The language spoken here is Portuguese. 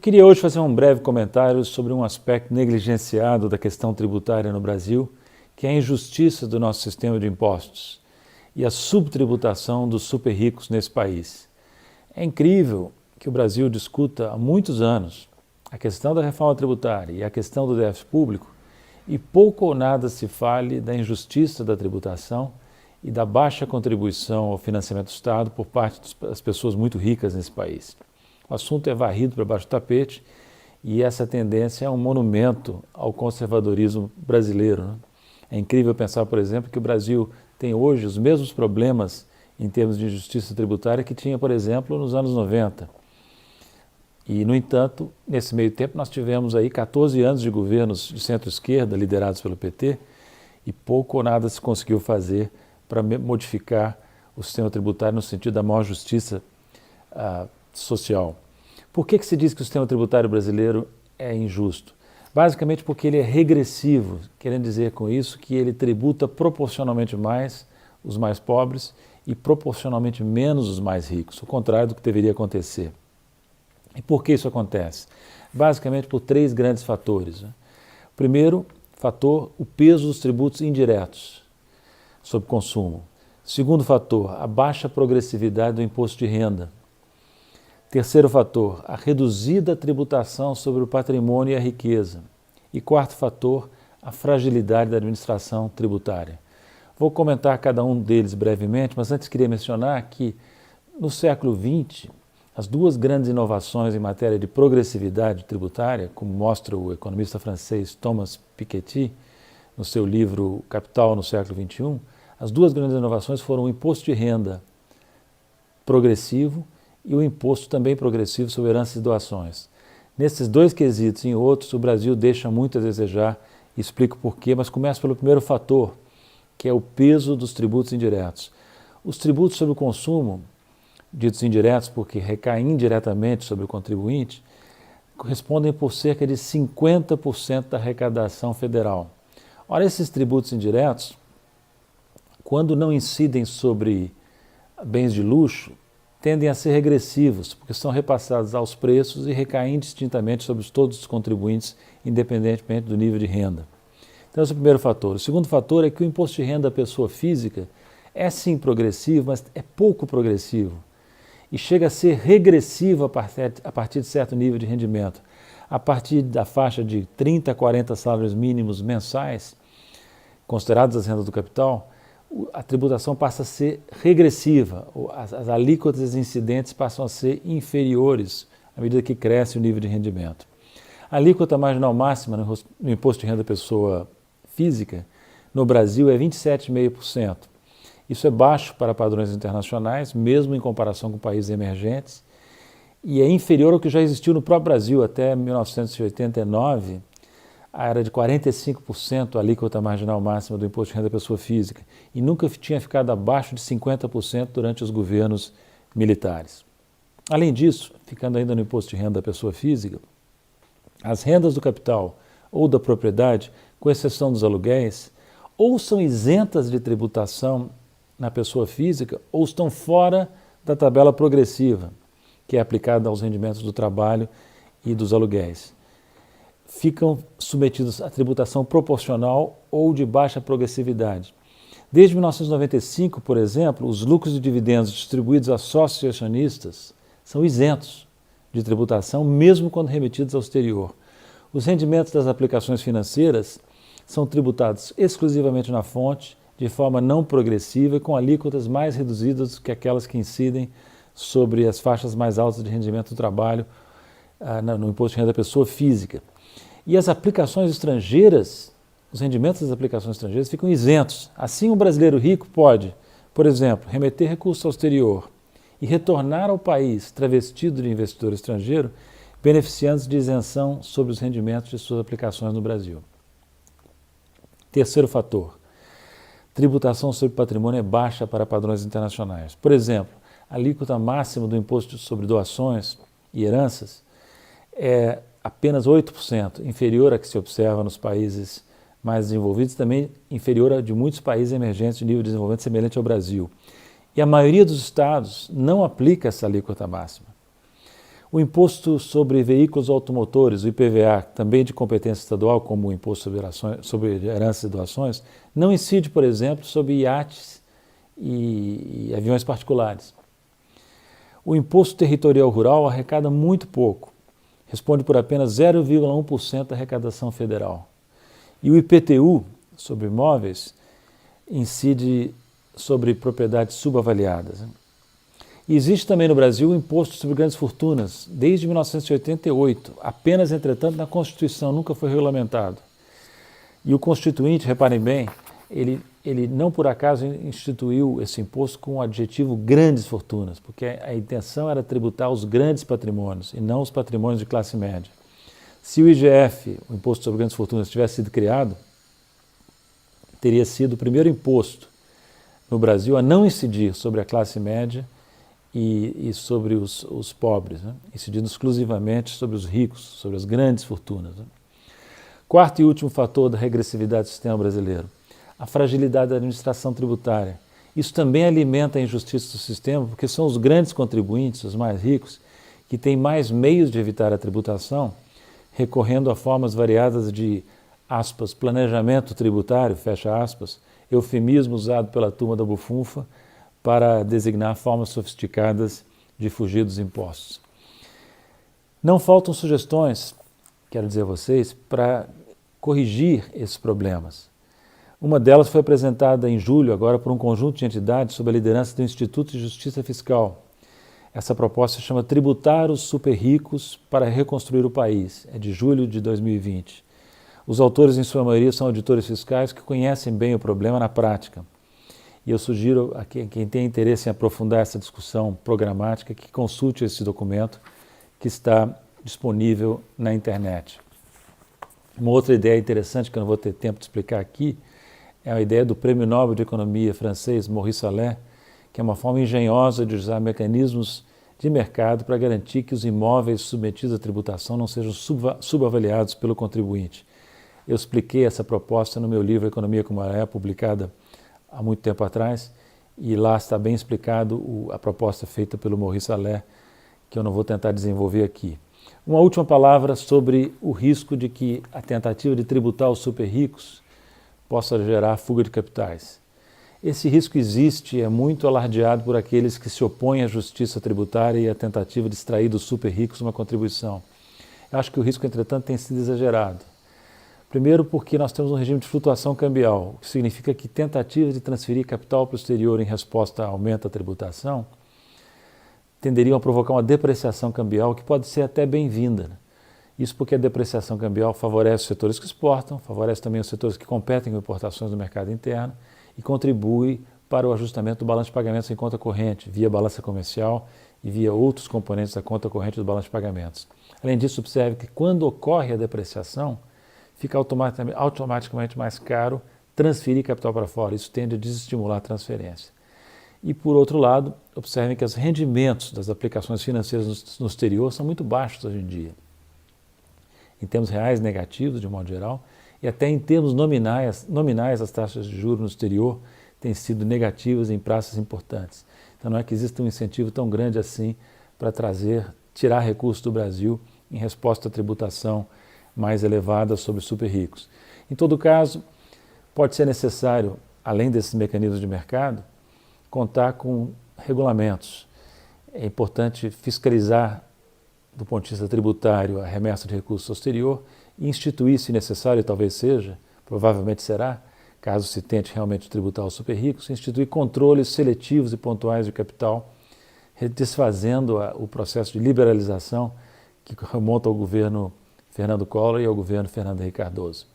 Queria hoje fazer um breve comentário sobre um aspecto negligenciado da questão tributária no Brasil, que é a injustiça do nosso sistema de impostos e a subtributação dos super ricos nesse país. É incrível que o Brasil discuta há muitos anos a questão da reforma tributária e a questão do déficit público e pouco ou nada se fale da injustiça da tributação e da baixa contribuição ao financiamento do Estado por parte das pessoas muito ricas nesse país. O assunto é varrido para baixo do tapete e essa tendência é um monumento ao conservadorismo brasileiro, né? É incrível pensar, por exemplo, que o Brasil tem hoje os mesmos problemas em termos de injustiça tributária que tinha, por exemplo, nos anos 90. E, no entanto, nesse meio tempo nós tivemos aí 14 anos de governos de centro-esquerda liderados pelo PT e pouco ou nada se conseguiu fazer para modificar o sistema tributário no sentido da maior justiça social. Por que se diz que o sistema tributário brasileiro é injusto? Basicamente porque ele é regressivo, querendo dizer com isso que ele tributa proporcionalmente mais os mais pobres e proporcionalmente menos os mais ricos, o contrário do que deveria acontecer. E por que isso acontece? Basicamente por três grandes fatores. O primeiro fator, o peso dos tributos indiretos sobre consumo. Segundo fator, a baixa progressividade do imposto de renda. Terceiro fator, a reduzida tributação sobre o patrimônio e a riqueza. E quarto fator, a fragilidade da administração tributária. Vou comentar cada um deles brevemente, mas antes queria mencionar que no século XX, as duas grandes inovações em matéria de progressividade tributária, como mostra o economista francês Thomas Piketty no seu livro Capital no século XXI, as duas grandes inovações foram o imposto de renda progressivo e o imposto também progressivo sobre heranças e doações. Nesses dois quesitos e em outros, o Brasil deixa muito a desejar, explico por quê, mas começo pelo primeiro fator, que é o peso dos tributos indiretos. Os tributos sobre o consumo, ditos indiretos porque recaem indiretamente sobre o contribuinte, correspondem por cerca de 50% da arrecadação federal. Ora, esses tributos indiretos, quando não incidem sobre bens de luxo, tendem a ser regressivos, porque são repassados aos preços e recaem indistintamente sobre todos os contribuintes, independentemente do nível de renda. Então, esse é o primeiro fator. O segundo fator é que o imposto de renda da pessoa física é sim progressivo, mas é pouco progressivo e chega a ser regressivo a partir de certo nível de rendimento. A partir da faixa de 30 a 40 salários mínimos mensais, considerados as rendas do capital, a tributação passa a ser regressiva, as alíquotas incidentes passam a ser inferiores à medida que cresce o nível de rendimento. A alíquota marginal máxima no imposto de renda da pessoa física no Brasil é 27,5%. Isso é baixo para padrões internacionais, mesmo em comparação com países emergentes, e é inferior ao que já existiu no próprio Brasil. Até 1989, era de 45% a alíquota marginal máxima do imposto de renda da pessoa física e nunca tinha ficado abaixo de 50% durante os governos militares. Além disso, ficando ainda no imposto de renda da pessoa física, as rendas do capital ou da propriedade, com exceção dos aluguéis, ou são isentas de tributação na pessoa física ou estão fora da tabela progressiva, que é aplicada aos rendimentos do trabalho e dos aluguéis. Ficam submetidos à tributação proporcional ou de baixa progressividade. Desde 1995, por exemplo, os lucros e dividendos distribuídos a sócios e acionistas são isentos de tributação, mesmo quando remetidos ao exterior. Os rendimentos das aplicações financeiras são tributados exclusivamente na fonte, de forma não progressiva, com alíquotas mais reduzidas que aquelas que incidem sobre as faixas mais altas de rendimento do trabalho no imposto de renda da pessoa física. E as aplicações estrangeiras, os rendimentos das aplicações estrangeiras ficam isentos. Assim, o brasileiro rico pode, por exemplo, remeter recursos ao exterior e retornar ao país travestido de investidor estrangeiro, beneficiando-se de isenção sobre os rendimentos de suas aplicações no Brasil. Terceiro fator, tributação sobre patrimônio é baixa para padrões internacionais. Por exemplo, a alíquota máxima do imposto sobre doações e heranças é apenas 8%, inferior à que se observa nos países mais desenvolvidos, também inferior a de muitos países emergentes de nível de desenvolvimento semelhante ao Brasil. E a maioria dos estados não aplica essa alíquota máxima. O Imposto sobre Veículos Automotores, o IPVA, também de competência estadual, como o Imposto sobre Heranças e Doações, não incide, por exemplo, sobre iates e aviões particulares. O Imposto Territorial Rural arrecada muito pouco, responde por apenas 0,1% da arrecadação federal. E o IPTU, sobre imóveis, incide sobre propriedades subavaliadas. E existe também no Brasil o Imposto sobre Grandes Fortunas, desde 1988, apenas, entretanto, na Constituição, nunca foi regulamentado. E o Constituinte, reparem bem, ele não por acaso instituiu esse imposto com o adjetivo grandes fortunas, porque a intenção era tributar os grandes patrimônios e não os patrimônios de classe média. Se o IGF, o Imposto sobre Grandes Fortunas, tivesse sido criado, teria sido o primeiro imposto no Brasil a não incidir sobre a classe média e sobre os pobres, né? Incidindo exclusivamente sobre os ricos, sobre as grandes fortunas. Né? Quarto e último fator da regressividade do sistema brasileiro, a fragilidade da administração tributária. Isso também alimenta a injustiça do sistema, porque são os grandes contribuintes, os mais ricos, que têm mais meios de evitar a tributação, recorrendo a formas variadas de, aspas, planejamento tributário, fecha aspas, eufemismo usado pela turma da bufunfa, para designar formas sofisticadas de fugir dos impostos. Não faltam sugestões, quero dizer a vocês, para corrigir esses problemas. Uma delas foi apresentada em julho, agora, por um conjunto de entidades sob a liderança do Instituto de Justiça Fiscal. Essa proposta se chama Tributar os Super Ricos para Reconstruir o País. É de julho de 2020. Os autores, em sua maioria, são auditores fiscais que conhecem bem o problema na prática. E eu sugiro a quem tem interesse em aprofundar essa discussão programática que consulte esse documento que está disponível na internet. Uma outra ideia interessante que eu não vou ter tempo de explicar aqui é a ideia do Prêmio Nobel de Economia francês Maurice Allais, que é uma forma engenhosa de usar mecanismos de mercado para garantir que os imóveis submetidos à tributação não sejam subavaliados pelo contribuinte. Eu expliquei essa proposta no meu livro Economia como ela é, publicada há muito tempo atrás, e lá está bem explicado a proposta feita pelo Maurice Allais, que eu não vou tentar desenvolver aqui. Uma última palavra sobre o risco de que a tentativa de tributar os super ricos possa gerar fuga de capitais. Esse risco existe e é muito alardeado por aqueles que se opõem à justiça tributária e à tentativa de extrair dos super ricos uma contribuição. Eu acho que o risco, entretanto, tem sido exagerado. Primeiro porque nós temos um regime de flutuação cambial, o que significa que tentativas de transferir capital para o exterior em resposta a aumento da tributação tenderiam a provocar uma depreciação cambial que pode ser até bem-vinda. Isso porque a depreciação cambial favorece os setores que exportam, favorece também os setores que competem com importações no mercado interno e contribui para o ajustamento do balanço de pagamentos em conta corrente, via balança comercial e via outros componentes da conta corrente do balanço de pagamentos. Além disso, observe que quando ocorre a depreciação, fica automaticamente mais caro transferir capital para fora. Isso tende a desestimular a transferência. E, por outro lado, observem que os rendimentos das aplicações financeiras no exterior são muito baixos hoje em dia. Em termos reais negativos, de modo geral, e até em termos nominais as taxas de juros no exterior têm sido negativas em praças importantes. Então não é que exista um incentivo tão grande assim para tirar recursos do Brasil em resposta à tributação mais elevada sobre os super ricos. Em todo caso, pode ser necessário, além desses mecanismos de mercado, contar com regulamentos. É importante fiscalizar, do ponto de vista tributário, a remessa de recursos ao exterior e instituir, se necessário, talvez seja, provavelmente será, caso se tente realmente tributar os super ricos, instituir controles seletivos e pontuais de capital, desfazendo o processo de liberalização que remonta ao governo Fernando Collor e ao governo Fernando Henrique Cardoso.